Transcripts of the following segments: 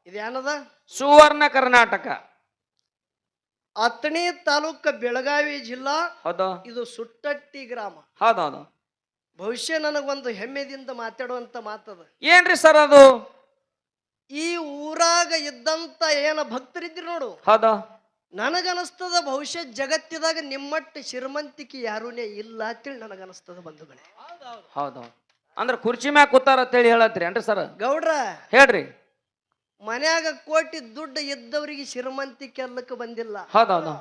ಇದೇನದ? ಸುವರ್ಣ ಕರ್ನಾಟಕ. ಅಥಣಿ ತಾಲೂಕ ಬೆಳಗಾವಿ ಜಿಲ್ಲಾ. ಹೌದು. ಇದು ಸುಟ್ಟಟ್ಟಿ ಗ್ರಾಮ. ಹೌದೌದು. ಬಹುಶಃ ನನಗೊಂದು ಹೆಮ್ಮೆದಿಂದ ಮಾತಾಡುವಂತ ಮಾತದ. ಏನ್ರಿ ಸರ್ ಅದು? ಈ ಊರಾಗ ಇದ್ದಂತ ಏನ ಭಕ್ತರಿದ್ರು ನೋಡು. ಹೌದು. ನನಗನಸ್ತದ ಬಹುಶಃ ಜಗತ್ತಿದಾಗ ನಿಮ್ಮಟ್ಟು ಶ್ರೀಮಂತಿಕೆ ಯಾರೂನೇ ಇಲ್ಲ ಅಂತೇಳಿ ನನಗನಸ್ತದ ಬಂಧುಗಳೇ. ಹೌದೌದು. ಅಂದ್ರ ಕುರ್ಚಿ ಮ್ಯಾಗ ಕೂತಾರ ಅಂತೇಳಿ ಹೇಳತ್ರಿ ಏನ್ರಿ ಸರ್? ಗೌಡ್ರ ಹೇಳ್ರಿ. ಮನ್ಯಾಗ ಕೋಟಿ ದುಡ್ಡು ಇದ್ದವರಿಗೆ ಶ್ರೀಮಂತಿಕೆ ಅಲ್ಲಕ್ಕೆ ಬಂದಿಲ್ಲ. ಹೌದೌದು.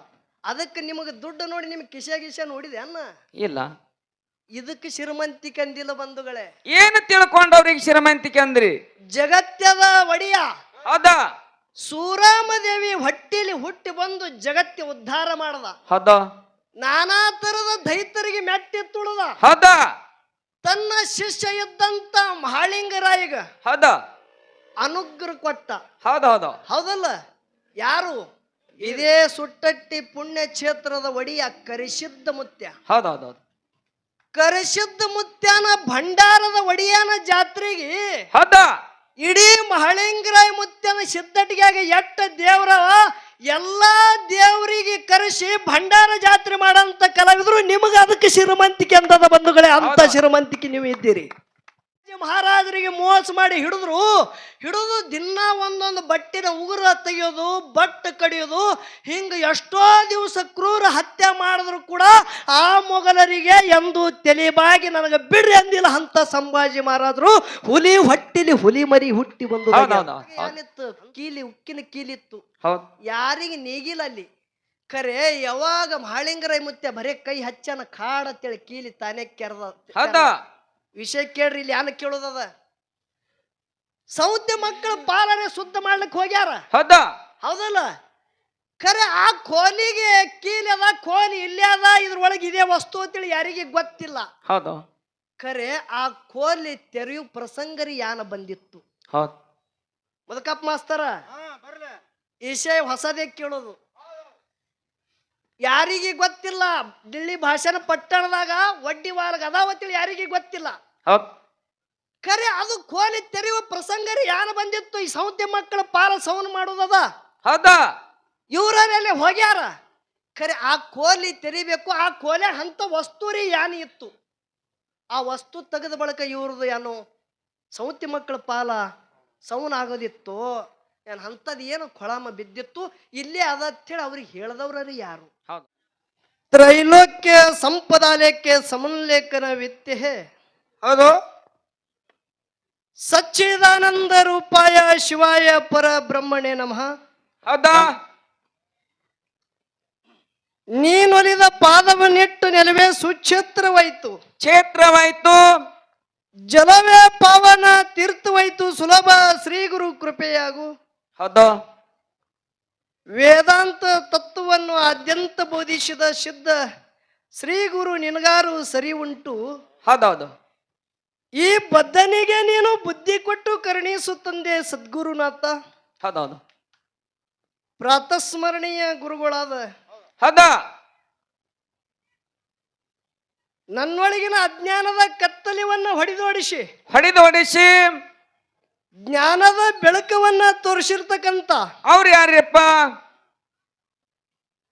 ಅದಕ್ಕೆ ನಿಮಗೆ ದುಡ್ಡು ನೋಡಿ ನಿಮ್ಗೆ ಕಿಶ ನೋಡಿದೆ ಅನ್ನ ಇಲ್ಲ. ಇದಕ್ಕೆ ಶ್ರೀಮಂತಿಕೆ ಅಂದಿಲ್ಲ ಬಂಧುಗಳೇ. ಏನು ತಿಳ್ಕೊಂಡವ್ರಿಗೆ ಶ್ರೀಮಂತಿಕೆ ಅಂದ್ರಿ? ಜಗತ್ಯದ ಒಡೆಯ ಹೌದಾ? ಸೂರಾಮದೇವಿ ಹೊಟ್ಟಿಲಿ ಹುಟ್ಟಿ ಬಂದು ಜಗತ್ತಿ ಉದ್ಧಾರ ಮಾಡದ. ಹೌದಾ? ನಾನಾ ತರದ ದೈತರಿಗೆ ಮೆಟ್ಟಿ ತುಳದ. ಹೌದಾ? ತನ್ನ ಶಿಷ್ಯ ಇದ್ದಂತ ಮಹಾಳಿಂಗರಾಯಿಗ ಹೌದಾ? ಅನುಗ್ರಹ ಕೊಟ್ಟ. ಹೌದೌದು. ಹೌದಲ್ಲ? ಯಾರು? ಇದೇ ಸುಟ್ಟಟ್ಟಿ ಪುಣ್ಯ ಕ್ಷೇತ್ರದ ಒಡೆಯ ಕರಿಸಿದ್ದ ಮುತ್ಯ. ಹೌದೌದು. ಕರಿಸಿದ್ದ ಮುತ್ಯನ ಭಂಡಾರದ ಒಡೆಯನ ಜಾತ್ರೆಗೆ ಹೌದಾ? ಇಡೀ ಮಹಳಿಂಗರಾಯ ಮುತ್ಯನ ಸಿದ್ದಟಿಗೆ ಎಟ್ಟ ದೇವರ ಎಲ್ಲಾ ದೇವರಿಗೆ ಕರೆಸಿ ಭಂಡಾರ ಜಾತ್ರೆ ಮಾಡಂತ ಕಲಾವಿದ್ರು ನಿಮಗೆ ಅದಕ್ಕೆ ಶ್ರೀಮಂತಿಕೆ ಅಂತದ ಬಂಧುಗಳೇ. ಅಂತ ಶ್ರೀಮಂತಿಕೆ ನೀವು ಇದ್ದೀರಿ. ಮಹಾರಾಜರಿಗೆ ಮೋಸ ಮಾಡಿ ಹಿಡಿದು ದಿನ ಒಂದೊಂದು ಬಟ್ಟಿನ ಉಗುರ ತೆಗೆಯೋದು, ಬಟ್ ಕಡಿಯೋದು, ಹಿಂಗ ಎಷ್ಟೋ ದಿವಸ ಕ್ರೂರ ಹತ್ಯೆ ಮಾಡಿದ್ರು ಕೂಡ ಆ ಮೊಘಲರಿಗೆ ಎಂದು ತೆಲಿಬಾಗಿ ನನಗೆ ಬಿಡ್ರಿ ಅಂದಿಲ್ಲ. ಅಂತ ಸಂಭಾಜಿ ಮಹಾರಾಜರು ಹುಲಿ ಹೊಟ್ಟಿಲಿ ಹುಲಿ ಮರಿ ಹುಟ್ಟಿ ಬಂದು ಏನಿತ್ತು? ಕೀಲಿ ಉಕ್ಕಿನ ಕೀಲಿತ್ತು, ಯಾರಿಗೆ ನೀಗಿಲ್ಲ ಅಲ್ಲಿ. ಖರೆ ಯಾವಾಗ ಮಹಾಳಿಂಗರಾಯ ಮುತ್ಯ ಬರೇ ಕೈ ಹಚ್ಚನ ಕಾಡತ್ತೇಳಿ ಕೀಲಿ ತಾನೇ ಕೆರೆದ. ವಿಷಯ ಕೇಳ್ರಿ, ಇಲ್ಲಿ ಯಾನ ಕೇಳೋದದ. ಸೌದ್ಯ ಮಕ್ಕಳ ಪಾಲನೆ ಶುದ್ಧ ಮಾಡ್ಲಿಕ್ಕೆ ಹೋಗ್ಯಾರ. ಹೌದಲ್ಲ? ಖರೆ ಆ ಕೋಲಿಗೆ ಕೀಲಿ ಅದ, ಕೋಲಿ ಇಲ್ಲೇ ಅದ, ಇದ್ರೊಳಗೆ ಇದೇ ವಸ್ತು ಅಂತೇಳಿ ಯಾರಿಗೆ ಗೊತ್ತಿಲ್ಲ. ಹೌದು. ಖರೆ ಆ ಕೋಲಿ ತೆರೆಯು ಪ್ರಸಂಗರಿ ಯಾನ ಬಂದಿತ್ತು. ಮದಕಪ್ಪ ಮಾಸ್ತರ ವಿಷಯ ಹೊಸದೇ ಕೇಳೋದು. ಯಾರಿಗೆ ಗೊತ್ತಿಲ್ಲ. ದಿಲ್ಲಿ ಭಾಷಣ ಪಟ್ಟಣದಾಗ ವಡ್ಡಿ ವಾರಗ ಅದಾವತ್ತೇಳಿ ಯಾರಿಗೆ ಗೊತ್ತಿಲ್ಲ. ಖರೆ ಅದು ಕೋಲಿ ತೆರೆಯುವ ಪ್ರಸಂಗರಿ ಯಾನ ಬಂದಿತ್ತು. ಈ ಸೌದ್ಯ ಮಕ್ಕಳ ಪಾಲ ಸೌನ್ ಮಾಡೋದದ. ಹೌದಾ? ಇವರಲ್ಲಿ ಹೋಗ್ಯಾರ. ಖರೆ ಆ ಕೋಲಿ ತೆರಿಬೇಕು. ಆ ಕೋಲೆ ಅಂತ ವಸ್ತುರಿ ಯಾನಿ ಇತ್ತು. ಆ ವಸ್ತು ತೆಗೆದ ಬಳಕ ಇವ್ರದ್ದು ಏನು ಸೌತಿ ಮಕ್ಕಳ ಪಾಲ ಸೌನ್ ಆಗೋದಿತ್ತು. ಏನ್ ಅಂತದ್ ಏನು ಕೊಳಮ ಬಿದ್ದಿತ್ತು ಇಲ್ಲೇ ಅದಂತೇಳಿ ಅವ್ರಿಗೆ ಹೇಳ್ದವ್ರಿ ಯಾರು? ತ್ರೈಲೋಕ್ಯ ಸಂಪದಾಲೇಖ್ಯ ಸಮನ್ಲೇಖನ ವಿತ್ಯೆ. ಹೌದು. ಸಚ್ಚಿದಾನಂದ ರೂಪಾಯ ಶಿವಾಯ ಪರ ಬ್ರಹ್ಮಣೇ ನಮಃ. ಹೌದಾ? ನೀನೊಲಿದ ಪಾದವನ್ನಿಟ್ಟು ನೆಲವೇ ಸುಕ್ಷೇತ್ರವಾಯಿತು. ಕ್ಷೇತ್ರವಾಯಿತು. ಜಲವೇ ಪಾವನ ತೀರ್ಥವಾಯಿತು. ಸುಲಭ ಶ್ರೀ ಗುರು ಕೃಪೆಯಾಗು. ಹೌದು. ವೇದಾಂತ ತತ್ವವನ್ನು ಆದ್ಯಂತ ಬೋಧಿಸಿದ ಸಿದ್ಧ ಶ್ರೀ ಗುರು ನಿನಗಾರು ಸರಿ ಉಂಟು. ಹೌದೌದು. ಈ ಬದ್ಧನಿಗೆ ನೀನು ಬುದ್ಧಿ ಕೊಟ್ಟು ಕರುಣಿಸುತ್ತಂದೆ ಸದ್ಗುರುನಾಥ. ಹೌದೌದು. ಪ್ರಾತಸ್ಮರಣೀಯ ಗುರುಗಳಾದ ಹೌದಾ? ನನ್ನೊಳಗಿನ ಅಜ್ಞಾನದ ಕತ್ತಲಿವನ್ನ ಹೊಡೆದೋಡಿಸಿ ಜ್ಞಾನದ ಬೆಳಕವನ್ನ ತೋರಿಸಿರ್ತಕ್ಕಂಥ ಅವ್ರು ಯಾರ್ಯಪ್ಪ?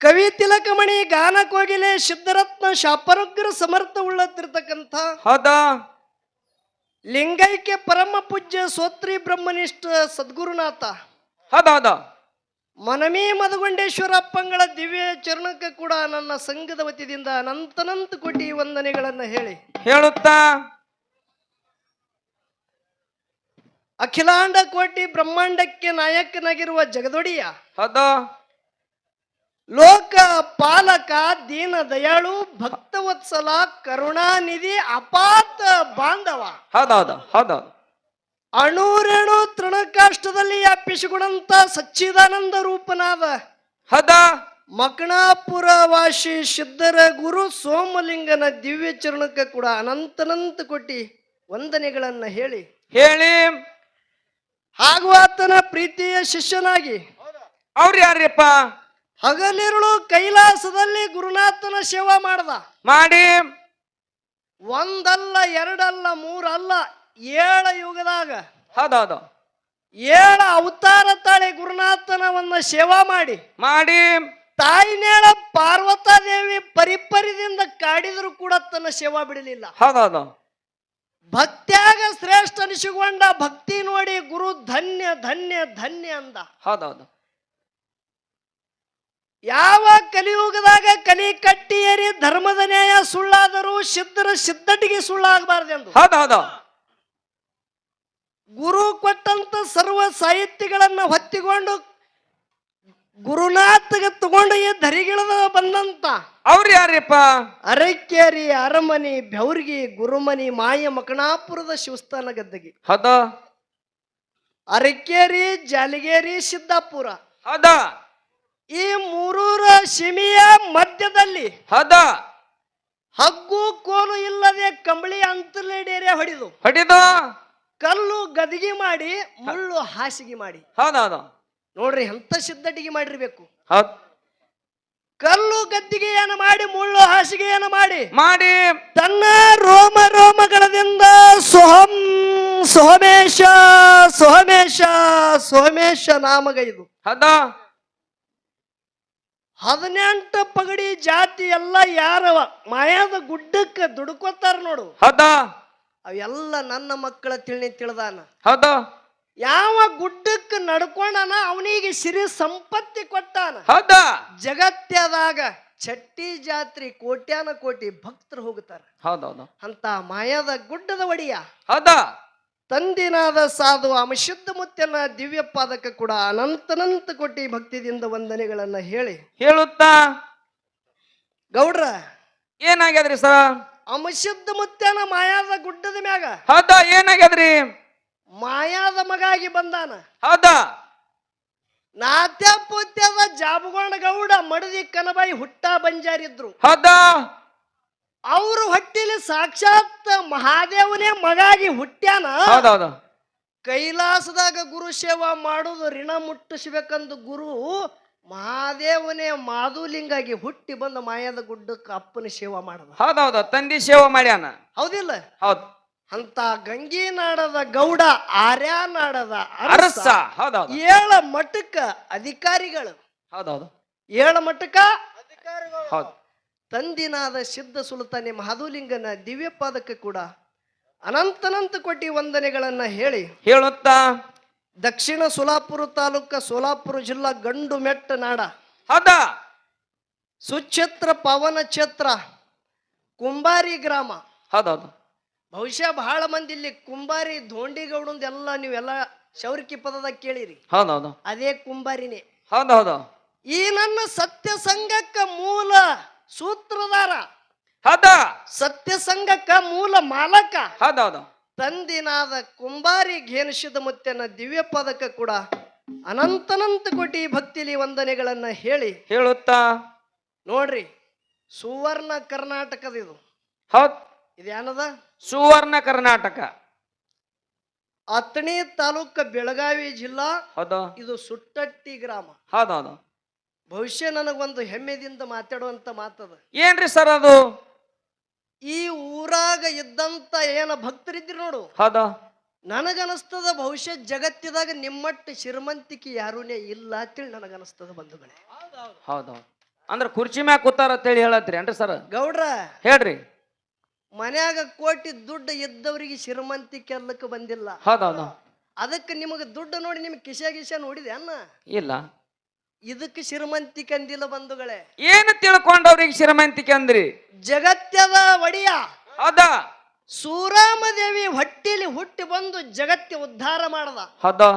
ಕವಿ ತಿಲಕಮಣಿ ಗಾನ ಕೋಗಿಲೆ ಸಿದ್ಧರತ್ನ ಶಾಪರೋಗ್ರ ಸಮರ್ಥ ಉಳ್ಳತಿರ್ತಕ್ಕಂಥ ಹೌದಾ? ಲಿಂಗೈಕ್ಯ ಪರಮ ಪೂಜ್ಯ ಸೋತ್ರಿ ಬ್ರಹ್ಮನಿಷ್ಠ ಸದ್ಗುರುನಾಥ. ಹೌದೌದು. ಮನಮಿ ಮದಗೊಂಡೇಶ್ವರ ಅಪ್ಪಂಗಳ ದಿವ್ಯ ಚರಣಕ್ಕೆ ಕೂಡ ನನ್ನ ಸಂಘದ ವತಿಯಿಂದ ಅನಂತನಂತ ಕೋಟಿ ವಂದನೆಗಳನ್ನು ಹೇಳುತ್ತಾ ಅಖಿಲಾಂಡ ಕೋಟಿ ಬ್ರಹ್ಮಾಂಡಕ್ಕೆ ನಾಯಕನಾಗಿರುವ ಜಗದೊಡೆಯ, ಹೌದು, ಲೋಕ ಪಾಲಕ, ದೀನ ದಯಾಳು, ಭಕ್ತವತ್ಸಲ, ಕರುಣಾನಿಧಿ, ಅಪಾತ ಬಾಂಧವ, ಹೌದೌದು ಹೌದೌದು, ಅಣುರೇಣು ತೃಣಕಾಷ್ಟದಲ್ಲಿ ವ್ಯಾಪಿಸಿಕೊಂಡಂತ ಸಚ್ಚಿದಾನಂದ ರೂಪನಾದ ಹೌದಾ ಮಕಣಾಪುರ ವಾಸಿ ಸಿದ್ಧರ ಗುರು ಸೋಮಲಿಂಗನ ದಿವ್ಯ ಚರಣಕ್ಕೆ ಕೂಡ ಅನಂತನಂತ ಕೋಟಿ ವಂದನೆಗಳನ್ನ ಹೇಳಿ ಹಾಗೂ ಆತನ ಪ್ರೀತಿಯ ಶಿಷ್ಯನಾಗಿ ಅವ್ರು ಯಾರ್ಯಪ್ಪ? ಹಗಲಿರುಳು ಕೈಲಾಸದಲ್ಲಿ ಗುರುನಾಥನ ಸೇವಾ ಮಾಡಿ ಒಂದಲ್ಲ ಎರಡಲ್ಲ ಮೂರಲ್ಲ 7 ಯುಗದಾಗ ಹೌದೌದು ಏಳ ಅವತಾರ ತಾಳೆ ಗುರುನಾಥನವನ್ನ ಸೇವಾ ಮಾಡಿ ಮಾಡಿ ತಾಯಿನೇಳ ಪಾರ್ವತಾದೇವಿ ಪರಿಪರಿದಿಂದ ಕಾಡಿದ್ರು ಕೂಡ ತನ್ನ ಸೇವಾ ಬಿಡಲಿಲ್ಲ. ಹೌದೌದು. ಭಕ್ತ್ಯಾಗ ಶ್ರೇಷ್ಠ ಅನಿಸಿಕೊಂಡ ಭಕ್ತಿ ನೋಡಿ ಗುರು ಧನ್ಯ ಧನ್ಯ ಧನ್ಯ ಅಂದ. ಹೌದೌದು. ಯಾವ ಕಲಿಯುಗದಾಗ ಕಲಿ ಕಟ್ಟಿಯರಿ ಧರ್ಮದ ನ್ಯಾಯ ಸುಳ್ಳಾದರೂ ಸಿದ್ಧರ ಸಿದ್ಧಟಿಗೆ ಸುಳ್ಳಾಗಬಾರ್ದೆಂದು ಹೌದೌದು. ಗುರು ಕೊಟ್ಟಂತ ಸರ್ವ ಸಾಹಿತ್ಯಗಳನ್ನ ಹೊತ್ತಿಕೊಂಡು ಗುರುನಾಥಗೆ ತಗೊಂಡು ಈ ಧರಿಗಿಳದ ಬಂದಂತ ಅವ್ರು ಯಾರಿಪ್ಪ? ಅರಕೇರಿ ಅರಮನಿ ಬೆವ್ರಿಗೆ ಗುರುಮನಿ ಮಾಯ ಮಕಣಾಪುರದ ಶಿವಸ್ಥಾನ ಗದ್ದಗಿ. ಹೌದು. ಅರಕೇರಿ ಜಾಲಿಗೇರಿ ಸಿದ್ದಾಪುರ. ಹೌದಾ. ಈ ಮೂರೂರ ಸೀಮೆಯ ಮಧ್ಯದಲ್ಲಿ ಹೌದಾ. ಹಗ್ಗು ಕೋಲು ಇಲ್ಲದೆ ಕಂಬಳಿ ಅಂತಲೇಡಿಯರೆ ಹೊಡೆದು ಕಲ್ಲು ಗದಿಗೆ ಮಾಡಿ ಮುಳ್ಳು ಹಾಸಿಗೆ ಮಾಡಿ. ಹೌದೌದು. ನೋಡ್ರಿ ಎಂತ ಸಿದ್ಧಟಿಗೆ ಮಾಡಿರ್ಬೇಕು. ಹೌದ್. ಕಲ್ಲು ಗದ್ದಿಗೆಯನ್ನು ಮಾಡಿ ಮುಳ್ಳು ಹಾಸಿಗೆಯನ್ನು ಮಾಡಿ ಮಾಡಿ ತನ್ನ ರೋಮ ರೋಮಗಳದಿಂದ ಸೋಮೇಶ ಸೋಮೇಶ ಸೋಮೇಶ ನಾಮಗೈದು ಹೌದಾ. 18 ಪಗಡಿ ಜಾತಿ ಎಲ್ಲ ಯಾರವ ಮಾಯಾದ ಗುಡ್ಡಕ್ಕೆ ದುಡ್ಕೋತಾರ ನೋಡು. ಹೌದಾ. ಅವೆಲ್ಲ ನನ್ನ ಮಕ್ಕಳ ತಿಳಿದಾನ. ಹೌದಾ. ಯಾವ ಗುಡ್ಡಕ್ಕೆ ನಡ್ಕೊಂಡನ ಅವನಿಗೆ ಸಿರಿ ಸಂಪತ್ತಿ ಕೊಟ್ಟಾನ. ಹೌದಾ. ಜಗತ್ಯದಾಗ ಚಟ್ಟಿ ಜಾತ್ರೆ ಕೋಟ್ಯಾನ ಕೋಟಿ ಭಕ್ತರು ಹೋಗ್ತಾರ. ಹೌದೌದು. ಅಂತ ಮಾಯಾದ ಗುಡ್ಡದ ಒಡಿಯ ಹೌದಾ. ತಂದಿನಾದ ಸಾಧು ಅಮಶುದ್ಧ ಮುತ್ಯನ ದಿವ್ಯ ಪಾದಕ ಕೂಡ ಅನಂತನಂತ ಕೋಟಿ ಭಕ್ತಿದಿಂದ ವಂದನೆಗಳನ್ನ ಹೇಳುತ್ತಾ ಗೌಡ್ರ ಏನಾಗ್ಯದ್ರಿ ಸರ್? ಅಮಶುದ್ಧ ಮುತ್ಯನ ಮಾಯಾದ ಗುಡ್ಡದ ಮ್ಯಾಗ ಹೌದಾ. ಏನಾಗ್ಯದ್ರಿ? ಮಾಯಾದ ಮಗಾಗಿ ಬಂದಾನ. ಹೌದಾ. ನಾತ್ಯ ಪುತ್ಯದ ಜಾಬಗೊಂಡ ಗೌಡ ಮಡದಿ ಕನಬಾಯಿ ಹುಟ್ಟ ಬಂಜಾರಿದ್ರು. ಹೌದಾ. ಅವರು ಹೊಟ್ಟಿಲಿ ಸಾಕ್ಷಾತ್ ಮಹಾದೇವನೇ ಮಗಾಗಿ ಹುಟ್ಟ್ಯಾನ. ಹೌದೌದು. ಕೈಲಾಸದಾಗ ಗುರು ಸೇವಾ ಮಾಡುದು ಋಣ ಮುಟ್ಟಿಸ್ಬೇಕಂದು ಗುರು ಮಹಾದೇವನೇ ಮಾಧುಲಿಂಗಾಗಿ ಹುಟ್ಟಿ ಬಂದ ಮಾಯಾದ ಗುಡ್ಡಕ್ಕೆ ಅಪ್ಪನ ಸೇವಾ ಮಾಡದ. ಹೌದೌದು. ತಂದಿ ಸೇವಾ ಮಾಡ್ಯಾನ. ಹೌದಿಲ್ಲ? ಹೌದು. ಅಂತ ಗಂಗಿ ನಾಡದ ಗೌಡ ಆರ್ಯ ನಾಡದ ಅರಸ. ಹೌದೌದು. 7 ಮಠಕ್ಕ ಅಧಿಕಾರಿಗಳು. ಹೌದೌದು. 7 ಮಠಕ್ಕ ಅಧಿಕಾರಿಗಳು. ಹೌದು. ತಂದಿನಾದ ಸಿದ್ಧ ಸುಲ್ತಾನಿ ಮಹಾದುಲಿಂಗನ ದಿವ್ಯ ಪಾದಕ್ಕೆ ಕೂಡ ಅನಂತನಂತ ಕೋಟಿ ವಂದನೆಗಳನ್ನ ಹೇಳುತ್ತಾ ದಕ್ಷಿಣ ಸೋಲಾಪುರ ತಾಲೂಕ ಸೋಲಾಪುರ ಜಿಲ್ಲಾ ಗಂಡು ಮೆಟ್ಟ ನಾಡ. ಹೌದಾ. ಸುಕ್ಷೇತ್ರ ಪವನ ಕ್ಷೇತ್ರ ಕುಂಬಾರಿ ಗ್ರಾಮ. ಹೌದೌದು. ಬಹುಶಃ ಬಹಳ ಮಂದಿ ಇಲ್ಲಿ ಕುಂಬಾರಿ ಧೋಂಡಿಗೌಡಂದ ಎಲ್ಲ ನೀವೆಲ್ಲ ಶೌರಿಕಿ ಪದದಾಗ ಕೇಳಿರಿ. ಹೌದೌದು. ಅದೇ ಕುಂಬಾರಿನೇ. ಹೌದೌದು. ಈ ನನ್ನ ಸತ್ಯ ಸಂಘಕ್ಕ ಮೂಲ ಸೂತ್ರಧಾರ. ಹೌದಾ. ಸತ್ಯ ಸಂಘಕ್ಕ ಮೂಲ ಮಾಲಕ. ಹೌದೌದು. ತಂದಿನಾದ ಕುಂಬಾರಿ ಘೇನಿಸಿದ ಮುತ್ಯನ ದಿವ್ಯ ಪದಕ ಕೂಡ ಅನಂತನಂತ ಕೋಟಿ ಭಕ್ತಿಲಿ ವಂದನೆಗಳನ್ನ ಹೇಳುತ್ತಾ ನೋಡ್ರಿ ಸುವರ್ಣ ಕರ್ನಾಟಕದ ಇದು. ಹೌದ್. ಇದೇನದ? ಸುವರ್ಣ ಕರ್ನಾಟಕ. ಅತ್ಣಿ ತಾಲೂಕ ಬೆಳಗಾವಿ ಜಿಲ್ಲಾ. ಹೌದು. ಇದು ಸುಟ್ಟಟ್ಟಿ ಗ್ರಾಮ. ಹೌದೌದು. ಬಹುಶಃ ನನಗೊಂದು ಹೆಮ್ಮೆದಿಂದ ಮಾತಾಡುವಂತ ಮಾತದ. ಏನ್ರಿ ಸರ್ ಅದು? ಈ ಊರಾಗ ಇದ್ದಂತ ಏನ ಭಕ್ತರಿದ್ರಿ ನೋಡು. ಹೌದಾ. ನನಗನಸ್ತದ ಬಹುಶಃ ಜಗತ್ತಿದಾಗ ನಿಮ್ಮಟ್ಟು ಶ್ರೀಮಂತಿಕೆ ಯಾರೂನೇ ಇಲ್ಲ ಅಂತೇಳಿ ನನಗನಸ್ತದ ಬಂಧುಗಳೇ. ಹೌದೌದು. ಅಂದ್ರ ಕುರ್ಚಿ ಮ್ಯಾಗ ಕೂತಾರ ಅಂತೇಳಿ ಹೇಳತ್ರಿ ಏನ್ರಿ ಸರ್? ಗೌಡ್ರ ಹೇಳ್ರಿ. ಮನ್ಯಾಗ ಕೋಟಿ ದುಡ್ಡು ಇದ್ದವರಿಗೆ ಶ್ರೀಮಂತಿಕೆ ಅಲ್ಲಕ್ಕೆ ಬಂದಿಲ್ಲ. ಹೌದೌದು. ಅದಕ್ಕೆ ನಿಮಗೆ ದುಡ್ಡು ನೋಡಿ ನಿಮ್ಗೆ ಕಿಶ ನೋಡಿದೆ ಅನ್ನ ಇಲ್ಲ. ಇದಕ್ಕೆ ಶ್ರೀಮಂತಿಕೆ ಅಂದಿಲ್ಲ ಬಂಧುಗಳೇ. ಏನು ತಿಳ್ಕೊಂಡವ್ರಿಗೆ ಶ್ರೀಮಂತಿಕೆ ಅಂದ್ರಿ? ಜಗತ್ಯದ ಒಡೆಯ. ಹೌದಾ. ಸೂರಾಮದೇವಿ ಹೊಟ್ಟಿಲಿ ಹುಟ್ಟಿ ಬಂದು ಜಗತ್ಯ ಉದ್ಧಾರ ಮಾಡದ. ಹೌದಾ.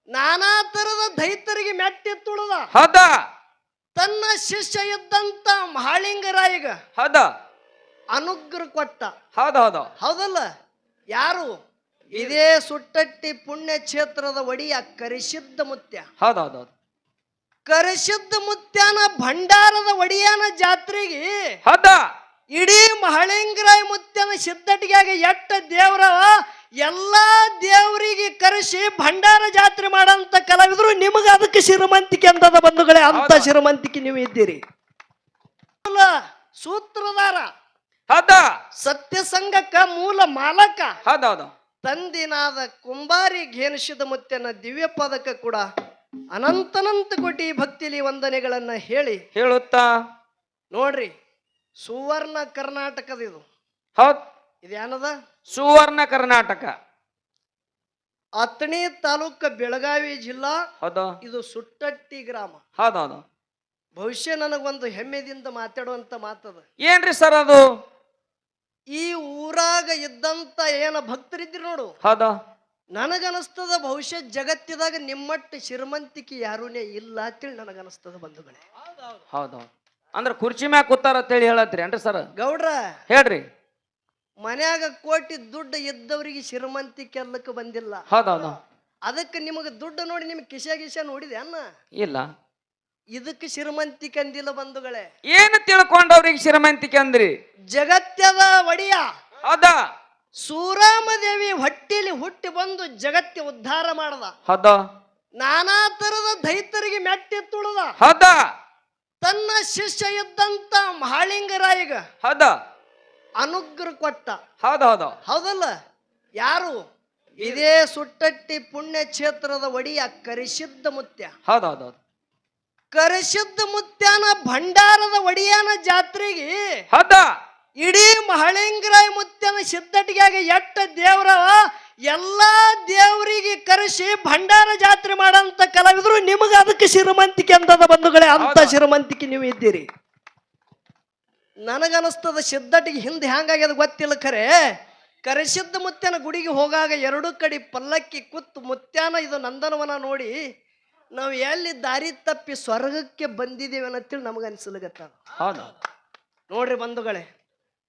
ನಾನಾ ತರದ ದೈತರಿಗೆ ಮೆಟ್ಟಿ ತುಳದ. ಹೌದಾ. ತನ್ನ ಶಿಷ್ಯ ಇದ್ದಂತ ಮಹಾಳಿಂಗರಾಯಿಗ ಹೌದಾ ಅನುಗ್ರಹ ಕೊಟ್ಟ. ಹೌದೌದು. ಹೌದಲ್ಲ? ಯಾರು? ಇದೇ ಸುಟ್ಟಟ್ಟಿ ಪುಣ್ಯ ಕ್ಷೇತ್ರದ ಒಡೆಯ ಕರಿಸಿದ್ದ ಮುತ್ಯ. ಹೌದೌದು. ಕರಿಸಿದ್ದ ಮುತ್ಯನ ಭಂಡಾರದ ಒಡೆಯನ ಜಾತ್ರೆಗೆ ಹೌದಾ ಇಡೀ ಮಹಳಿಂಗರಾಯ ಮುತ್ಯನ ಸಿದ್ಧಟಿಗೆ ಎಟ್ಟ ದೇವ್ರ ಎಲ್ಲಾ ದೇವರಿಗೆ ಕರೆಸಿ ಭಂಡಾರ ಜಾತ್ರೆ ಮಾಡಂತ ಕಲಾವಿದರು. ನಿಮಗೆ ಅದಕ್ಕೆ ಶ್ರೀಮಂತಿಕೆ ಅಂತದ ಬಂಧುಗಳೇ. ಅಂತ ಶ್ರೀಮಂತಿಕೆ ನೀವು ಇದ್ದೀರಿ. ಸೂತ್ರಧಾರ. ಹೌದಾ. ಸತ್ಯ ಸಂಘಕ್ಕ ಮೂಲ ಮಾಲಕ. ಹೌದೌದು. ತಂದಿನಾದ ಕುಂಬಾರಿ ಘೇನಿಸಿದ ಮುತ್ಯನ ದಿವ್ಯ ಪದಕ ಕೂಡ ಅನಂತನಂತ ಕೋಟಿ ಭಕ್ತಿಲಿ ವಂದನೆಗಳನ್ನ ಹೇಳಿ ಹೇಳುತ್ತಾ ನೋಡ್ರಿ ಸುವರ್ಣ ಕರ್ನಾಟಕದ ಇದು ಹೌದ್ ಇದೇನದ ಸುವರ್ಣ ಕರ್ನಾಟಕ ಅತ್ಣಿ ತಾಲೂಕ ಬೆಳಗಾವಿ ಜಿಲ್ಲಾ ಹೌದು ಇದು ಸುಟ್ಟಟ್ಟಿ ಗ್ರಾಮ ಹೌದೌದು ಬಹುಶಃ ನನಗೊಂದು ಹೆಮ್ಮೆದಿಂದ ಮಾತಾಡುವಂತ ಮಾತದ ಏನ್ರಿ ಸರ್ ಅದು ಈ ಊರಾಗ ಇದ್ದಂತ ಏನ ಭಕ್ತರಿದ್ರು ನೋಡು ಹೌದು ನನಗನಸ್ತದ ಬಹುಶಃ ಜಗತ್ತಿದಾಗ ನಿಮ್ಮಟ್ಟು ಶ್ರೀಮಂತಿಕೆ ಯಾರೂನೇ ಇಲ್ಲ ಅಂತೇಳಿ ನನಗನಸ್ತದ ಬಂಧುಗಳೇ ಹೌದೌದು ಅಂದ್ರ ಕುರ್ಚಿ ಮ್ಯಾಗ ಕೂತಾರ ಅಂತೇಳಿ ಹೇಳತ್ರಿ ಏನ್ರಿ ಸರ್ ಗೌಡ್ರ ಹೇಳ್ರಿ ಮನ್ಯಾಗ ಕೋಟಿ ದುಡ್ಡು ಇದ್ದವರಿಗೆ ಶ್ರೀಮಂತಿಕೆ ಎಲ್ಲಕ್ಕೆ ಬಂದಿಲ್ಲ ಹೌದೌದು ಅದಕ್ಕೆ ನಿಮಗೆ ದುಡ್ಡು ನೋಡಿ ನಿಮ್ಗೆ ಕಿಶ ನೋಡಿದೆ ಅನ್ನ ಇಲ್ಲ ಇದಕ್ಕೆ ಶ್ರೀಮಂತಿಕೆ ಅಂದಿಲ್ಲ ಬಂಧುಗಳೇ ಏನು ತಿಳ್ಕೊಂಡವ್ರಿಗೆ ಶ್ರೀಮಂತಿಕೆ ಅಂದ್ರಿ ಜಗತ್ಯದ ಒಡೆಯ ಹೌದಾ ಸೂರಾಮದೇವಿ ಹೊಟ್ಟಿಲಿ ಹುಟ್ಟಿ ಬಂದು ಜಗತ್ತಿ ಉದ್ಧಾರ ಮಾಡದ ಹೌದಾ ನಾನಾ ತರದ ದೈತರಿಗೆ ಮೆಟ್ಟಿ ತುಳದ ಹೌದಾ ತನ್ನ ಶಿಷ್ಯ ಇದ್ದಂತ ಮಹಾಳಿಂಗರಾಯಿಗ ಹೌದಾ ಅನುಗ್ರಹ ಕೊಟ್ಟ ಹೌದೌದು ಹೌದಲ್ಲ ಯಾರು ಇದೇ ಸುಟ್ಟಟ್ಟಿ ಪುಣ್ಯ ಕ್ಷೇತ್ರದ ಒಡೆಯ ಕರಿಸಿದ್ದ ಮುತ್ಯ ಹೌದೌದು ಕರಿಸಿದ್ದ ಮುತ್ಯನ ಭಂಡಾರದ ಒಡೆಯನ ಜಾತ್ರೆಗೆ ಹೌದಾ ಇಡೀ ಮಹಳಿಂಗರಾಯ ಮುತ್ಯನ ಸಿದ್ದಟಿಗಾಗ ಎಟ್ಟ ದೇವ್ರ ಎಲ್ಲಾ ದೇವರಿಗೆ ಕರೆಸಿ ಭಂಡಾರ ಜಾತ್ರೆ ಮಾಡಂತ ಕಲಾವಿದ್ರು ನಿಮಗೆ ಅದಕ್ಕೆ ಶ್ರೀಮಂತಿಕೆ ಅಂತದ ಬಂಧುಗಳೇ ಅಂತ ಶ್ರೀಮಂತಿಕೆ ನೀವು ಇದ್ದೀರಿ ನನಗನಸ್ತದ ಸಿದ್ದಟಿಗೆ ಹಿಂದೆ ಹ್ಯಾಂಗಾಗ್ಯದ ಗೊತ್ತಿಲ್ಲ ಖರೆ ಕರೆಸಿದ್ದ ಮುತ್ಯನ ಗುಡಿಗೆ ಹೋಗಾಗ ಎರಡು ಕಡೆ ಪಲ್ಲಕ್ಕಿ ಕುತ್ತು ಮುತ್ಯಾನ ಇದು ನಂದನವನ ನೋಡಿ ನಾವು ಎಲ್ಲಿ ದಾರಿ ತಪ್ಪಿ ಸ್ವರ್ಗಕ್ಕೆ ಬಂದಿದ್ದೇವೆ ಅನ್ನತ್ತೇಳಿ ನಮಗನ್ಸಲಗತ್ತ ಹೌದು ನೋಡ್ರಿ ಬಂಧುಗಳೇ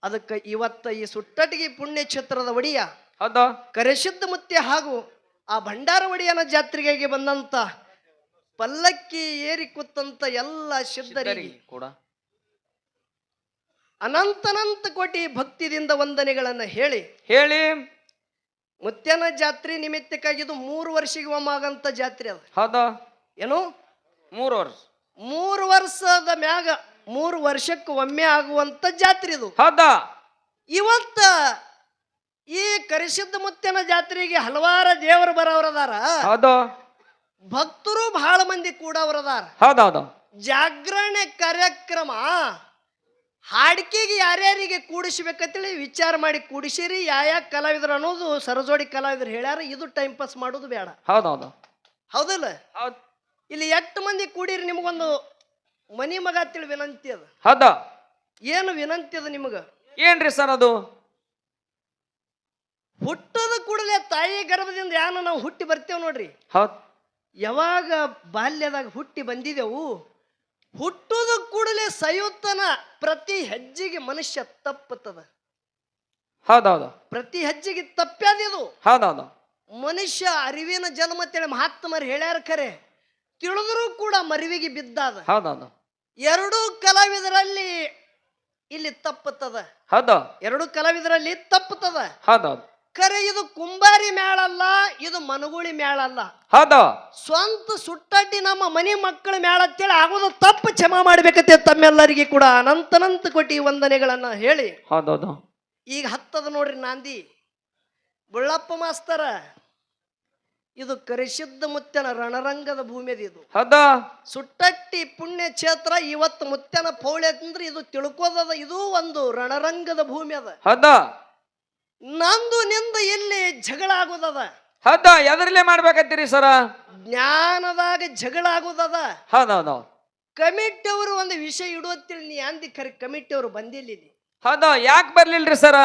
ಅದಕ್ಕೆ ಇವತ್ತ ಈ ಸುಟ್ಟಟಿಗೆ ಪುಣ್ಯ ಕ್ಷೇತ್ರದ ಒಡೆಯ ಹೌದಾ ಕರೆಸಿದ್ದ ಮುತ್ಯ ಹಾಗೂ ಆ ಭಂಡಾರ ಒಡೆಯನ ಜಾತ್ರೆಗೆ ಬಂದಂತ ಪಲ್ಲಕ್ಕಿ ಏರಿ ಕೂತಂತ ಎಲ್ಲ ಸಿದ್ಧರಿಗೆ ಕೂಡ ಅನಂತನಂತ ಕೋಟಿ ಭಕ್ತಿದಿಂದ ವಂದನೆಗಳನ್ನ ಹೇಳಿ ಹೇಳಿ ಮುತ್ಯನ ಜಾತ್ರೆ ನಿಮಿತ್ತಕ್ಕಾಗಿ ಇದು 3 ವರ್ಷಕ್ಕೆ ಒಮ್ಮೆ ಆಗಂತ ಜಾತ್ರೆ ಅದ ಹೌದಾ ಏನು 3 ವರ್ಷ 3 ವರ್ಷದ ಮ್ಯಾಗ 3 ವರ್ಷಕ್ಕೆ ಒಮ್ಮೆ ಆಗುವಂತ ಜಾತ್ರೆ ಇದು ಹೌದಾ ಇವತ್ತ ಈ ಕರಿಸಿದ್ದ ಮುತ್ಯನ ಜಾತ್ರೆಗೆ ಹಲವಾರು ದೇವರು ಬರೋರದಾರ ಹೌದು ಭಕ್ತರು ಬಹಳ ಮಂದಿ ಕೂಡವರದಾರ ಹೌದೌದು ಜಾಗರಣೆ ಕಾರ್ಯಕ್ರಮ ಹಾಡಿಕೆಗೆ ಯಾರ್ಯಾರಿಗೆ ಕೂಡಿಸ್ಬೇಕಂತೇಳಿ ವಿಚಾರ ಮಾಡಿ ಕೂಡಿಸಿರಿ ಯಾವ ಕಲಾವಿದರು ಅನ್ನೋದು ಸರಜೋಡಿ ಕಲಾವಿದರು ಹೇಳ್ಯಾರ ಇದು ಟೈಮ್ ಪಾಸ್ ಮಾಡೋದು ಬೇಡ ಹೌದೌದು ಹೌದಲ್ಲ ಹೌದು ಇಲ್ಲಿ 8 ಮಂದಿ ಕೂಡಿರಿ ನಿಮಗೊಂದು ಮನಿ ಮಗ ಅಂತೇಳಿ ವಿನಂತಿ ಅದ ಹೌದಾ ಏನು ವಿನಂತಿ ಅದ ನಿಮಗ ಏನ್ರಿ ಸರ್ ಅದು ಹುಟ್ಟದ ಕೂಡಲೇ ತಾಯಿ ಗರ್ಭದಿಂದ ಯಾನ ನಾವು ಹುಟ್ಟಿ ಬರ್ತೇವೆ ನೋಡ್ರಿ ಹೌದು ಯಾವಾಗ ಬಾಲ್ಯದಾಗ ಹುಟ್ಟಿ ಬಂದಿದೆವು ಹುಟ್ಟುದ ಕೂಡಲೇ ಸಯುತ್ತನ ಪ್ರತಿ ಹೆಜ್ಜೆಗೆ ಮನುಷ್ಯ ತಪ್ಪುತ್ತದ ಹೌದೌದು ಪ್ರತಿ ಹೆಜ್ಜೆಗೆ ತಪ್ಪ್ಯಾದಿದು ಹೌದೌದು ಮನುಷ್ಯ ಅರಿವಿನ ಜನ್ಮ ಅಂತೇಳಿ ಮಹಾತ್ಮರು ಹೇಳ್ಯಾರ ಖರೆ ತಿಳಿದರೂ ಕೂಡ ಮರಿವಿಗೆ ಬಿದ್ದಾದ ಹೌದೌದು ಎರಡೂ ಕಲಾವಿದರಲ್ಲಿ ಇಲ್ಲಿ ತಪ್ಪುತ್ತದ ಹೌದು ಎರಡು ಕಲಾವಿದರಲ್ಲಿ ತಪ್ಪುತ್ತದ ಹೌದೌದು ಖರೆ ಇದು ಕುಂಬಾರಿ ಮ್ಯಾಳಲ್ಲ ಇದು ಮನಗುಳಿ ಮ್ಯಾಳಲ್ಲ ಹೌದು ಸ್ವಂತ ಸುಟ್ಟಡ್ಡಿ ನಮ್ಮ ಮನಿ ಮಕ್ಕಳ ಮ್ಯಾಳ ಅಂತೇಳಿ ಆಗೋದು ತಪ್ಪು ಕ್ಷಮಾ ಮಾಡ್ಬೇಕಂತೆ ತಮ್ಮೆಲ್ಲರಿಗೆ ಕೂಡ ಅನಂತನಂತ ಕೋಟಿ ವಂದನೆಗಳನ್ನ ಹೇಳಿ ಹೌದೌದು ಈಗ ಹತ್ತದ ನೋಡ್ರಿ ನಾಂದಿ ಬುಳ್ಳಪ್ಪ ಮಾಸ್ತರ ಇದು ಕರಿಸಿದ್ದ ಮುತ್ಯನ ರಣರಂಗದ ಭೂಮಿ ಅದು ಇದು ಹೌದಾ ಸುಟ್ಟಟ್ಟಿ ಪುಣ್ಯ ಕ್ಷೇತ್ರ ಇವತ್ತು ಮುತ್ಯನ ಪೌಳೆ ಅಂದ್ರೆ ಇದು ತಿಳ್ಕೋದದ ಇದು ಒಂದು ರಣರಂಗದ ಭೂಮಿ ಅದ ಹೌದಾ ನಂದು ನಿಂದ ಇಲ್ಲಿ ಜಗಳ ಆಗೋದದ ಹೌದಾ ಎದರ್ಲೆ ಮಾಡ್ಬೇಕತ್ತೀರಿ ಸರ ಜ್ಞಾನದಾಗ ಜಗಳ ಆಗೋದದ ಹೌದೌದು ಕಮಿಟಿ ಅವರು ಒಂದು ವಿಷಯ ಇಡುವತ್ತೇಳಿ ನೀ ಅಂದಿ ಖರೆ ಕಮಿಟಿ ಅವರು ಬಂದಿಲ್ಲ ಇಲ್ಲಿ ಹೌದಾ ಯಾಕೆ ಬರ್ಲಿಲ್ರಿ ಸರ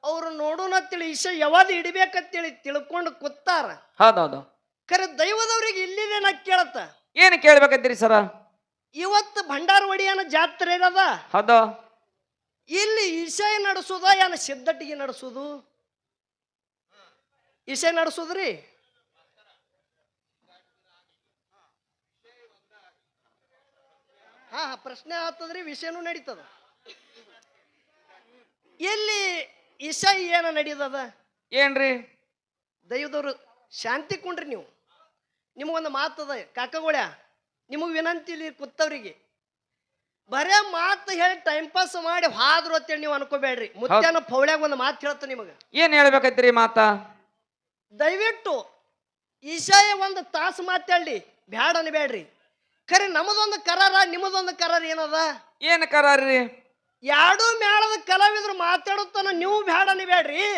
ಅವ್ರು ನೋಡೋಣ ಅಂತೇಳಿ ವಿಷಯ ಯಾವಾಗ ಇಡಬೇಕಂತೇಳಿ ತಿಳ್ಕೊಂಡು ಕೂತಾರ ಹೌದೌದು ಖರೆ ದೈವದವ್ರಿಗೆ ಇಲ್ಲಿದೆ ನಾ ಕೇಳತ್ತ ಏನು ಕೇಳ್ಬೇಕತ್ತೀರಿ ಸರ ಇವತ್ತು ಭಂಡಾರ ಒಡೆಯನ ಜಾತ್ರೆ ಇರದ ಹೌದಾ ಇಲ್ಲಿ ಇಶಾಯ ನಡೆಸೋದ ಏನ ಸಿದ್ದಟ್ಟಿಗೆ ನಡೆಸೋದು ಇಶಾಯ ನಡೆಸೋದ್ರಿ ಹಾ ಪ್ರಶ್ನೆ ಆಗ್ತದ್ರಿ ವಿಷಯನೂ ನಡೀತದ ಎಲ್ಲಿ ಇಶಾಯಿ ಏನ ನಡೀತದ ಏನ್ರಿ ದೈವದವ್ರು ಶಾಂತಿ ಕೊಂಡ್ರಿ ನೀವು ನಿಮಗೊಂದು ಮಾತದ ಕಾಕಗೋಳ್ಯ ನಿಮಗೆ ವಿನಂತಿ ಇಲ್ಲಿ ಕೂತವ್ರಿಗೆ ಬರೇ ಮಾತು ಹೇಳಿ ಟೈಮ್ ಪಾಸ್ ಮಾಡಿ ಹಾದ್ರು ಅಂತೇಳಿ ನೀವು ಅನ್ಕೋಬೇಡ್ರಿ ಮುತ್ಯಾನ ಪೌಳ್ಯಾಗ ಒಂದು ಮಾತು ಹೇಳ್ತ ನಿಮಗೆ ಏನ್ ಹೇಳ್ಬೇಕೈತ್ರಿ ಮಾತಾ ದಯವಿಟ್ಟು ಈಶಾಯ ಒಂದು ತಾಸು ಮಾತಾಡಿ ಬ್ಯಾಡ ಅನ್ಬೇಡ್ರಿ. ಖರೆ ನಮ್ಮದೊಂದು ಕರಾರ ನಿಮ್ಮದೊಂದು ಕರಾರ ಏನದ? ಏನ್ ಕರಾರಿ? ಎರಡು ಮೇಳದ ಕಲಾವಿದ್ರು ಮಾತಾಡುತ್ತಾನ ನೀವು ಬ್ಯಾಡ ಅನ್ಬೇಡ್ರಿ.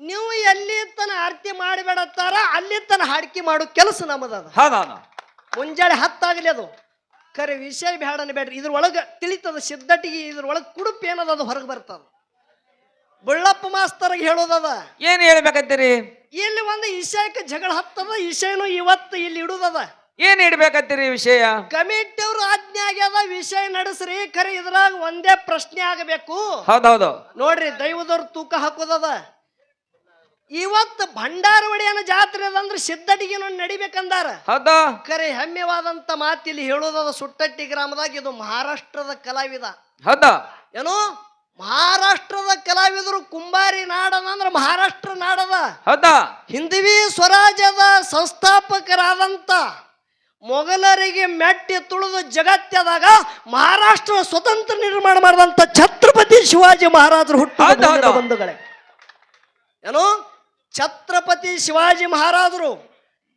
ನೀವು ಎಲ್ಲಿ ತನ ಆರತಿ ಮಾಡಿಬೇಡತ್ತಾರ ಅಲ್ಲಿ ತನ ಹಾಡಿಕೆ ಮಾಡೋ ಕೆಲಸ ನಮ್ಮದದ. ಹೌದೌದು. ಮುಂಜಾನೆ 10 ಆಗಲಿ ಅದು. ಖರೆ ವಿಷಯ ಬ್ಯಾಡ ಅನ್ಬೇಡ್ರಿ. ಇದ್ರೊಳಗ ತಿಳಿತದ ಸಿದ್ಧಟಿಗೆ, ಇದ್ರೊಳಗೆ ಕುಡುಪ್ ಏನದ ಅದು ಹೊರಗೆ ಬರ್ತದ. ಬಳ್ಳಪ್ಪ ಮಾಸ್ತರ್ಗೆ ಹೇಳೋದದ. ಏನ್ ಹೇಳ್ಬೇಕತ್ತೀರಿ? ಇಲ್ಲಿ ಒಂದು ವಿಷಯಕ್ಕೆ ಜಗಳ ಹತ್ತದ. ವಿಷಯನು ಇವತ್ತು ಇಲ್ಲಿ ಇಡುದದ. ಏನ್ ಇಡ್ಬೇಕತ್ತೀರಿ ವಿಷಯ? ಕಮಿಟಿಯವರು ಆಜ್ಞೆ ಆಗ್ಯದ ವಿಷಯ ನಡೆಸ್ರಿ. ಖರೆ ಇದ್ರಾಗ ಒಂದೇ ಪ್ರಶ್ನೆ ಆಗಬೇಕು. ಹೌದೌದು. ನೋಡ್ರಿ ದೈವದವ್ರು ತೂಕ ಹಾಕೋದದ. ಇವತ್ತು ಭಂಡಾರವಡಿಯನ ಜಾತ್ರೆ ಅದಂದ್ರೆ ಸಿದ್ಧಟಿಗೆನು ನಡಿಬೇಕಂದಾರ. ಹೌದಾ? ಖರೆ ಹೆಮ್ಮೆವಾದಂತ ಮಾತಿಲ್ಲಿ ಹೇಳೋದದ. ಸುಟ್ಟಟ್ಟಿ ಗ್ರಾಮದಾಗ ಇದು ಮಹಾರಾಷ್ಟ್ರದ ಕಲಾವಿದ. ಹೌದಾ? ಏನು ಮಹಾರಾಷ್ಟ್ರದ ಕಲಾವಿದರು. ಕುಂಬಾರಿ ನಾಡದ ಅಂದ್ರೆ ಮಹಾರಾಷ್ಟ್ರ ನಾಡದ. ಹೌದಾ? ಹಿಂದವಿ ಸ್ವರಾಜ್ಯದ ಸಂಸ್ಥಾಪಕರಾದಂತ ಮೊಘಲರಿಗೆ ಮೆಟ್ಟಿ ತುಳಿದು ಜಗತ್ಯದಾಗ ಮಹಾರಾಷ್ಟ್ರ ಸ್ವತಂತ್ರ ನಿರ್ಮಾಣ ಮಾಡಿದಂತ ಛತ್ರಪತಿ ಶಿವಾಜಿ ಮಹಾರಾಜರು ಹುಟ್ಟಿದ ಬಂಧುಗಳೇ. ಏನು ಛತ್ರಪತಿ ಶಿವಾಜಿ ಮಹಾರಾಜರು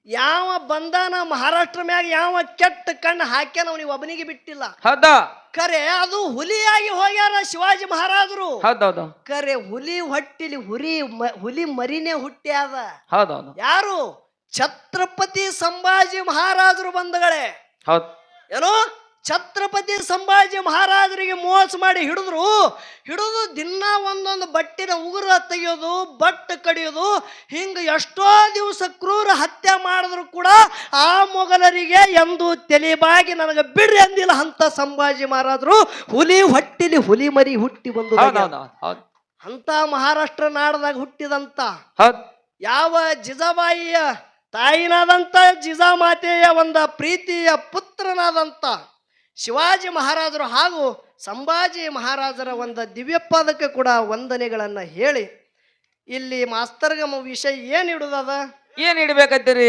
ಯಾವ ಬಂಧನ ಮಹಾರಾಷ್ಟ್ರ ಮ್ಯಾಗ ಯಾವ ಕೆಟ್ಟ ಕಣ್ಣು ಹಾಕ್ಯಾನ ಅವನಿಗೆ ಒಬ್ಬನಿಗೆ ಬಿಟ್ಟಿಲ್ಲ. ಹೌದಾ? ಖರೆ ಅದು ಹುಲಿಯಾಗಿ ಹೋಗ್ಯಾರ ಶಿವಾಜಿ ಮಹಾರಾಜರು. ಹೌದೌದು. ಖರೆ ಹುಲಿ ಹೊಟ್ಟಿಲಿ ಹುಲಿ ಮರಿನೇ ಹುಟ್ಟ್ಯಾದ. ಹೌದೌದು. ಯಾರು? ಛತ್ರಪತಿ ಸಂಭಾಜಿ ಮಹಾರಾಜರು ಬಂಧುಗಳೇ. ಹೌದು. ಏನೋ ಛತ್ರಪತಿ ಸಂಭಾಜಿ ಮಹಾರಾಜರಿಗೆ ಮೋಸ ಮಾಡಿ ಹಿಡಿದು ದಿನ ಒಂದೊಂದು ಬಟ್ಟಿನ ಉಗುರ ತೆಗೆಯೋದು, ಬಟ್ ಕಡಿಯೋದು, ಹಿಂಗ ಎಷ್ಟೋ ದಿವಸ ಕ್ರೂರ ಹತ್ಯೆ ಮಾಡಿದ್ರು ಕೂಡ ಆ ಮೊಘಲರಿಗೆ ಎಂದು ತಲೆಬಾಗಿ ನನಗೆ ಬಿಡ್ರಿ ಅಂದಿಲ್ಲ ಅಂತ ಸಂಭಾಜಿ ಮಹಾರಾಜರು ಹುಲಿ ಹೊಟ್ಟಿಲಿ ಹುಲಿ ಮರಿ ಹುಟ್ಟಿ ಬಂದು ಅಂತ ಮಹಾರಾಷ್ಟ್ರ ನಾಡದಾಗ ಹುಟ್ಟಿದಂತ ಯಾವ ಜಿಜಾಬಾಯಿಯ ತಾಯಿನಾದಂತ ಜಿಜಾಮಾತೆಯ ಒಂದು ಪ್ರೀತಿಯ ಪುತ್ರನಾದಂತ ಶಿವಾಜಿ ಮಹಾರಾಜರು ಹಾಗೂ ಸಂಭಾಜಿ ಮಹಾರಾಜರ ಒಂದು ದಿವ್ಯ ಪಾದಕ್ಕೆ ಕೂಡ ವಂದನೆಗಳನ್ನ ಹೇಳಿ ಇಲ್ಲಿ ಮಾಸ್ತರ್ಗ ವಿಷಯ ಏನ್ ಇಡುದದ? ಏನ್ ಇಡ್ಬೇಕತ್ತೀರಿ?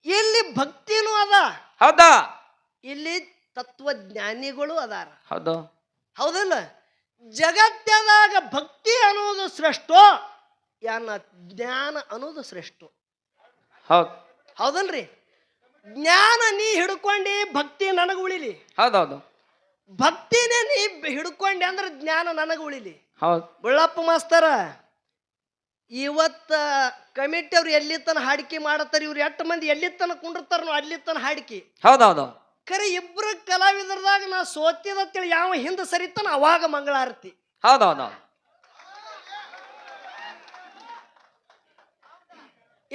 ಇಲ್ಲಿ ಭಕ್ತಿನೂ ಅದ. ಹೌದಾ? ಇಲ್ಲಿ ತತ್ವಜ್ಞಾನಿಗಳು ಅದಾರ. ಹೌದು. ಹೌದಲ್ಲ? ಜಗತ್ತದಾಗ ಭಕ್ತಿ ಅನ್ನೋದು ಶ್ರೇಷ್ಠೋ ಯಾನ ಜ್ಞಾನ ಅನ್ನೋದು ಶ್ರೇಷ್ಠ? ಹೌದು. ಹೌದಲ್ರಿ? ಜ್ಞಾನ ನೀ ಹಿಡ್ಕೊಂಡಿ ಭಕ್ತಿ ನನಗ ಉಳಿಲಿ. ಹೌದೌದು. ಭಕ್ತಿನೇ ನೀ ಹಿಡ್ಕೊಂಡಿ ಅಂದ್ರೆ ಜ್ಞಾನ ನನಗ ಉಳಿಲಿ. ಹೌದು. ಬಳ್ಳಪ್ಪ ಮಾಸ್ತರ ಇವತ್ತ ಕಮಿಟಿ ಅವ್ರು ಎಲ್ಲಿ ತನ ಹಾಡಿಕೆ ಮಾಡತ್ತಾರ. ಇವ್ರು 8 ಮಂದಿ ಎಲ್ಲಿ ತನ ಕುಂಡಿರ್ತಾರ ಅಲ್ಲಿ ತನ ಹಾಡಿಕೆ. ಹೌದೌದು. ಖರೆ ಇಬ್ರು ಕಲಾವಿದರದಾಗ ನಾ ಸೋತಿದತ್ತೇಳಿ ಯಾವ ಹಿಂದೆ ಸರಿತಾನ ಅವಾಗ ಮಂಗಳಾರತಿ. ಹೌದೌದು.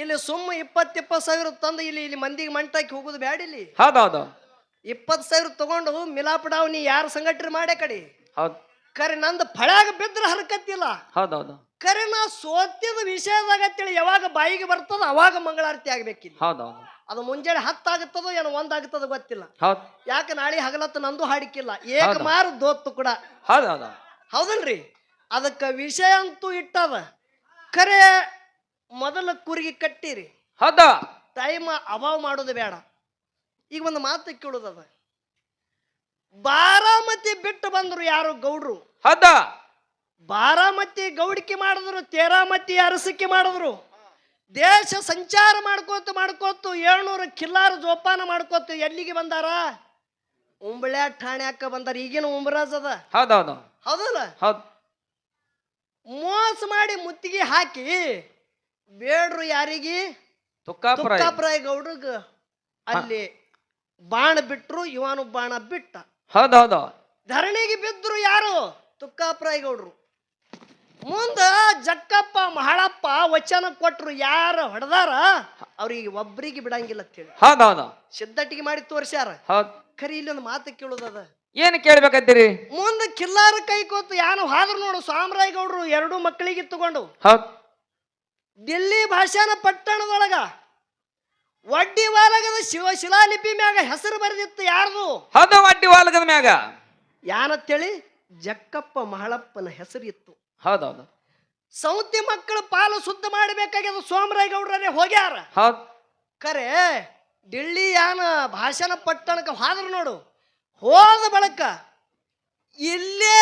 ಇಲ್ಲಿ ಸುಮ್ಮ 20 ಸಾವಿರ ತಂದು ಇಲ್ಲಿ ಮಂದಿಗೆ ಮಂಟಾಕಿ ಹೋಗುದು ಬ್ಯಾಡಿಲ್ಲಿ. ಹೌದೌದು. 20,000 ತಗೊಂಡು ಮಿಲಾಪಡಾವ್ ನೀ ಯಾರ ಸಂಘಟನೆ ಮಾಡೇ ಕಡಿ. ಹೌದು. ಖರೆ ನಂದು ಫಳ್ಯಾಗ ಬಿದ್ರ ಹರಕತ್ತಿಲ್ಲ. ಹೌದೌದು. ಖರೆ ನಾ ಸೋತಿದ ವಿಷಯದಾಗ ಅಂತೇಳಿ ಯಾವಾಗ ಬಾಯಿಗೆ ಬರ್ತದ ಅವಾಗ ಮಂಗಳಾರತಿ ಆಗ್ಬೇಕಿಲ್ಲ. ಹೌದೌದು. ಅದು ಮುಂಜಾನೆ 10 ಆಗುತ್ತದೋ ಏನೋ 1 ಆಗುತ್ತದ ಗೊತ್ತಿಲ್ಲ. ಹೌದು. ಯಾಕೆ ನಾಳೆ ಹಗಲತ್ತು ನಂದು ಹಾಡಿಕಿಲ್ಲ. ಏಕ ಮಾರು ದೋತ್ತು ಕೂಡ. ಹೌದೌದು. ಹೌದಲ್ರಿ? ಅದಕ್ಕ ವಿಷಯ ಅಂತೂ ಇಟ್ಟದ. ಖರೆ ಮೊದಲ ಕುರಿಗೆ ಕಟ್ಟಿರಿ. ಹೌದಾ? ಟೈಮ್ ಅಭಾವ ಮಾಡೋದು ಬೇಡ. ಈಗ ಒಂದು ಮಾತು ಕೇಳೋದದ. ಬಾರಾಮತಿ ಬಿಟ್ಟು ಬಂದ್ರು ಯಾರು ಗೌಡ್ರು. ಹೌದಾ? ಬಾರಾಮತಿ ಗೌಡಿಕೆ ಮಾಡಿದ್ರು, ತೇರಾಮತಿ ಅರಸಿಕೆ ಮಾಡಿದ್ರು. ದೇಶ ಸಂಚಾರ ಮಾಡ್ಕೋತ 700 ಕಿಲ್ಲಾರ ಜೋಪಾನ ಮಾಡ್ಕೋತ ಎಲ್ಲಿಗೆ ಬಂದಾರ? ಉಂಬಳ್ಯಾ ಠಾಣ್ಯಾಕ ಬಂದಾರ. ಈಗಿನ ಉಂಬರಾಜ್ ಅದ. ಹೌದೌದು. ಹೌದಲ್ಲ? ಹೌದು. ಮೋಸ ಮಾಡಿ ಮುತ್ತಿಗೆ ಹಾಕಿ ಬೇಡ್ರು ಯಾರಿಗೆ? ತುಕ್ಕಾಪುರಾಯ ಗೌಡ್ರಗ ಅಲ್ಲಿ ಬಾಣ ಬಿಟ್ರು. ಇವನು ಬಾಣ ಬಿಟ್ಟ. ಹೌದೌದು. ಧರಣಿಗೆ ಬಿದ್ರು ಯಾರು? ತುಕ್ಕಾಪುರಾಯ ಗೌಡ್ರು. ಮುಂದ ಜಕ್ಕಪ್ಪ ಮಹಾಳಪ್ಪ ವಚನ ಕೊಟ್ರು. ಯಾರು ಹೊಡೆದಾರ ಅವ್ರಿಗೆ ಒಬ್ರಿಗೆ ಬಿಡಂಗಿಲ್ಲ ಅಂತ ಹೇಳಿ. ಹೌದೌದು. ಸಿದ್ಧಟಿಗೆ ಮಾಡಿ ತೋರ್ಸ್ಯಾರ. ಹೌದು. ಖರಿ ಇಲ್ಲಿ ಒಂದು ಮಾತು ಕೇಳೋದದ. ಏನ್ ಕೇಳ್ಬೇಕತ್ತೀರಿ? ಮುಂದ ಕಿಲ್ಲಾರ ಕೈ ಕೋತು ಯಾನು ಹಾದ್ರು ನೋಡು ಸಾಮ್ರಾಯ್ ಗೌಡ್ರು 2 ಮಕ್ಕಳಿಗೆ ತಗೊಂಡು ಹೌದು ದಿಲ್ಲಿ ಭಾಷಾನ ಪಟ್ಟಣದೊಳಗ ವಡ್ಡಿ ವಾಲಗದ ಶಿಲಾಲಿಪಿ ಮ್ಯಾಗ ಹೆಸರು ಬರೆದಿತ್ತು. ಯಾರ್ದು? ಹೌದು. ವಡ್ಡಿ ವಾಲಗದ ಮ್ಯಾಗ ಯಾನತ್ತೇಳಿ ಜಕ್ಕಪ್ಪ ಮಹಳಪ್ಪನ ಹೆಸರಿತ್ತು. ಹೌದೌದು. ಸೌತಿ ಮಕ್ಕಳು ಪಾಲು ಶುದ್ಧ ಮಾಡಬೇಕಾಗ್ಯದ. ಸೋಮರಾಯ ಗೌಡ್ರೇ ಹೋಗ್ಯಾರ. ಹೌದು. ಖರೆ ದಿಲ್ಲಿ ಯಾನ ಭಾಷಣ ಪಟ್ಟಣಕ್ಕೆ ಹಾದ್ರು ನೋಡು. ಹೋದ ಬಳಕ ಇಲ್ಲೇ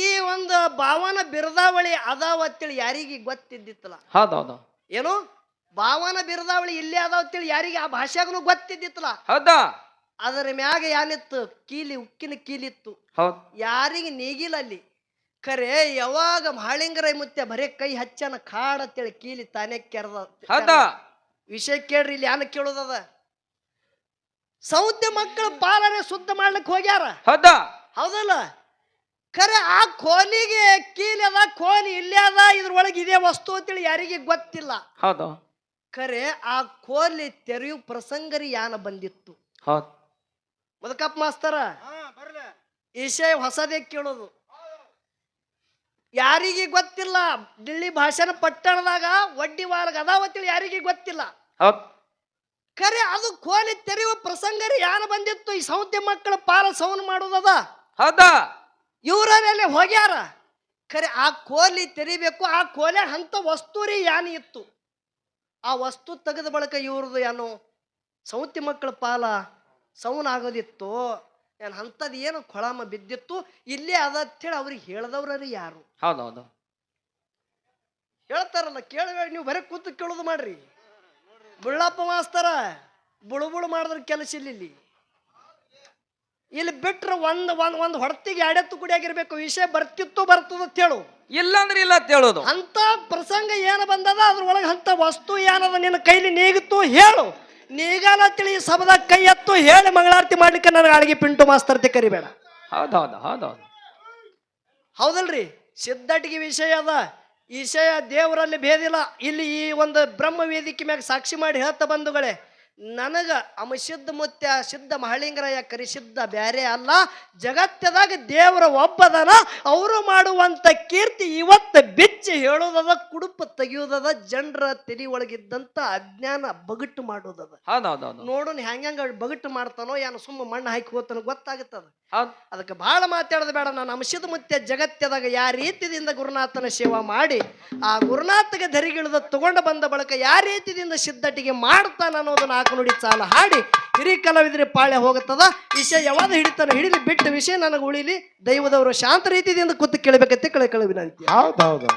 ಈ ಒಂದು ಭಾವನ ಬಿರದಾವಳಿ ಅದಾವತ್ತೇಳಿ ಯಾರಿಗೆ ಗೊತ್ತಿದ್ದಿತ್ತಲ್ಲ. ಹೌದೌದು. ಏನು ಭಾವನ ಬಿರದಾವಳಿ ಇಲ್ಲೇ ಅದಾವತ್ತೇಳಿ ಯಾರಿಗೆ ಆ ಭಾಷೆಗೂ ಗೊತ್ತಿದ್ದಿತ್ತಲ್ಲ. ಹೌದಾ? ಅದರ ಮ್ಯಾಗ ಏನಿತ್ತು? ಕೀಲಿ, ಉಕ್ಕಿನ ಕೀಲಿತ್ತು. ಹೌದ್. ಯಾರಿಗೆ ನೀಗಿಲ್ಲ ಅಲ್ಲಿ. ಖರೆ ಯಾವಾಗ ಮಹಾಳಿಂಗರಾಯ ಮುತ್ಯ ಬರೇ ಕೈ ಹಚ್ಚನ ಕಾಡ್ ಅಂತೇಳಿ ಕೀಲಿ ತಾನೇ ಕೆರೆದ. ಹೌದಾ? ವಿಷಯ ಕೇಳ್ರಿ, ಇಲ್ಲಿ ಯಾನ ಕೇಳುದದ? ಸೌದ್ಯ ಮಕ್ಕಳ ಪಾಲನೆ ಶುದ್ಧ ಮಾಡ್ಲಿಕ್ಕೆ ಹೋಗ್ಯಾರ. ಹೌದಾ? ಹೌದಲ್ಲ? ಖರೆ ಆ ಕೋಲಿಗೆ ಕೀಲಿ ಅದ, ಕೋಲಿ ಇಲ್ಲೇ ಅದ, ಇದ್ರೊಳಗೆ ಇದೇ ವಸ್ತು ಅಂತೇಳಿ ಯಾರಿಗೆ ಗೊತ್ತಿಲ್ಲ. ಹೌದು. ಖರೆ ಆ ಕೋಲಿ ತೆರೆಯು ಪ್ರಸಂಗರಿ ಯಾನ ಬಂದಿತ್ತು. ಹೌದ್. ಮದಕಪ್ಪ ಮಾಸ್ತರ, ವಿಷಯ ಹೊಸದೇ ಕೇಳೋದು. ಯಾರಿಗೆ ಗೊತ್ತಿಲ್ಲ. ದಿಲ್ಲಿ ಭಾಷಣ ಪಟ್ಟಣದಾಗ ವಡ್ಡಿ ವಾರಗ ಅದಾವತ್ತೇಳಿ ಯಾರಿಗೆ ಗೊತ್ತಿಲ್ಲ. ಹೌದ್. ಖರೆ ಅದು ಕೋಲಿ ತೆರೆಯುವ ಪ್ರಸಂಗರಿ ಯಾನ ಬಂದಿತ್ತು. ಈ ಸೌದ್ಯ ಮಕ್ಕಳ ಪಾಲ ಸೌನ್ ಮಾಡೋದದ. ಹೌದಾ? ಇವರಲ್ಲಿ ಹೋಗ್ಯಾರ. ಖರೆ ಆ ಕೋಲಿ ತೆರಿಬೇಕು. ಆ ಕೋಲೆ ಅಂತ ವಸ್ತುರಿ ಯಾನಿ ಇತ್ತು. ಆ ವಸ್ತು ತೆಗೆದ ಬಳಕ ಇವ್ರದ್ದು ಏನು ಸೌತಿ ಮಕ್ಕಳ ಪಾಲ ಸೌನ್ ಆಗೋದಿತ್ತು. ಏನ್ ಅಂತದ್ ಏನು ಕೊಳಮ ಬಿದ್ದಿತ್ತು ಇಲ್ಲೇ ಅದಂತೇಳಿ ಅವ್ರಿಗೆ ಹೇಳ್ದವ್ರಿ ಯಾರು? ಹೌದೌದು. ಹೇಳ್ತಾರಲ್ಲ, ಕೇಳಬೇಡಿ ನೀವು, ಬರೀ ಕೂತು ಕೇಳೋದು ಮಾಡ್ರಿ. ಬುಳ್ಳಪ್ಪ ಮಾಸ್ತರ ಬುಳು ಮಾಡಿದ್ರ ಕೆಲಸ ಇಲ್ಲಿ. ಇಲ್ಲಿ ಬಿಟ್ರೆ ಒಂದ್ ಹೊಡ್ತಿಗೆ ಎಡೆತ್ತು ಕುಡಿಯಾಗಿರ್ಬೇಕು. ವಿಷಯ ಬರ್ತಿತ್ತು ಬರ್ತದ ಹೇಳು, ಇಲ್ಲ ಅಂದ್ರೆ ಇಲ್ಲ ಅಂತ ಹೇಳೋದು. ಅಂತ ಪ್ರಸಂಗ ಏನು ಬಂದದ ಅದ್ರೊಳಗೆ ಅಂತ ವಸ್ತು ಏನದ ನಿನ್ನ ಕೈಲಿ ನೀಗಿತ್ತು ಹೇಳು. ನೀಗಾಲ ತಿಳಿ ಸಬದಾಗ ಕೈ ಎತ್ತು ಹೇಳಿ ಮಂಗಳಾರತಿ ಮಾಡ್ಲಿಕ್ಕೆ ನನಗೆ ಆಳಿಗೆ ಪಿಂಟು ಮಾಸ್ತರ್ತಿ ಕರಿಬೇಡ. ಹೌದೌದು ಹೌದೌದು. ಹೌದಲ್ರಿ? ಸಿದ್ಧಟಿಗೆ ವಿಷಯ ಅದ. ವಿಷಯ ದೇವರಲ್ಲಿ ಭೇದಿಲ್ಲ. ಇಲ್ಲಿ ಈ ಒಂದು ಬ್ರಹ್ಮ ವೇದಿಕೆ ಮ್ಯಾಗ ಸಾಕ್ಷಿ ಮಾಡಿ ಹೇಳ್ತಾ ಬಂಧುಗಳೇ, ನನಗ ಅಮಸಿದ್ಧ ಮುತ್ಯ ಸಿದ್ಧ ಮಹಾಳಿಂಗರಾಯ ಕರಿಸಿದ್ದ ಬ್ಯಾರೆ ಅಲ್ಲ. ಜಗತ್ತದಾಗ ದೇವರ ಒಬ್ಬದನ. ಅವರು ಮಾಡುವಂತ ಕೀರ್ತಿ ಇವತ್ತು ಬಿಚ್ಚಿ ಹೇಳೋದದ, ಕುಡುಪ ತೆಗೆಯೋದದ, ಜನರ ತೆರಿ ಒಳಗಿದ್ದಂತ ಅಜ್ಞಾನ ಬಗಟ್ಟು ಮಾಡೋದದ. ಹೌದೌದೌದು. ನೋಡೋಣ ಹೆಂಗ ಬಗಟ್ಟು ಮಾಡ್ತಾನೋ, ಏನು ಸುಮ್ಮ ಮಣ್ಣು ಹಾಕಿ ಹೋಗ್ತಾನೋ ಗೊತ್ತಾಗುತ್ತದ. ಹೌದ್. ಅದಕ್ಕೆ ಬಹಳ ಮಾತಾಡೋದು ಬೇಡ. ನಾನು ಅಂಶದ ಮುತ್ಯ ಜಗತ್ತದಾಗ ಯಾವ ರೀತಿಯಿಂದ ಗುರುನಾಥನ ಸೇವಾ ಮಾಡಿ ಆ ಗುರುನಾಥಗೆ ಧರಿಗಿಳಿದ ತಗೊಂಡು ಬಂದ ಬಳಕ ಯಾವ ರೀತಿಯಿಂದ ಸಿದ್ಧಟಿಗೆ ಮಾಡ್ತಾನ ಅನ್ನೋದು ನಾಲ್ಕು ನುಡಿ ಸಾಲ ಹಾಡಿ ಹಿರಿ ಕಲಾವಿದರಿ ಪಾಳ್ಯ ಹೋಗುತ್ತದ. ವಿಷಯ ಯಾವಾಗ ಹಿಡಿತಾನ ಹಿಡಿಲಿ, ಬಿಟ್ಟ ವಿಷಯ ನನಗೆ ಉಳಿಲಿ. ದೈವದವರು ಶಾಂತ ರೀತಿಯಿಂದ ಕೂತು ಕೇಳಬೇಕಂತೆ ಕಳೆ ವಿನಂತಿ. ಹೌದೌದು.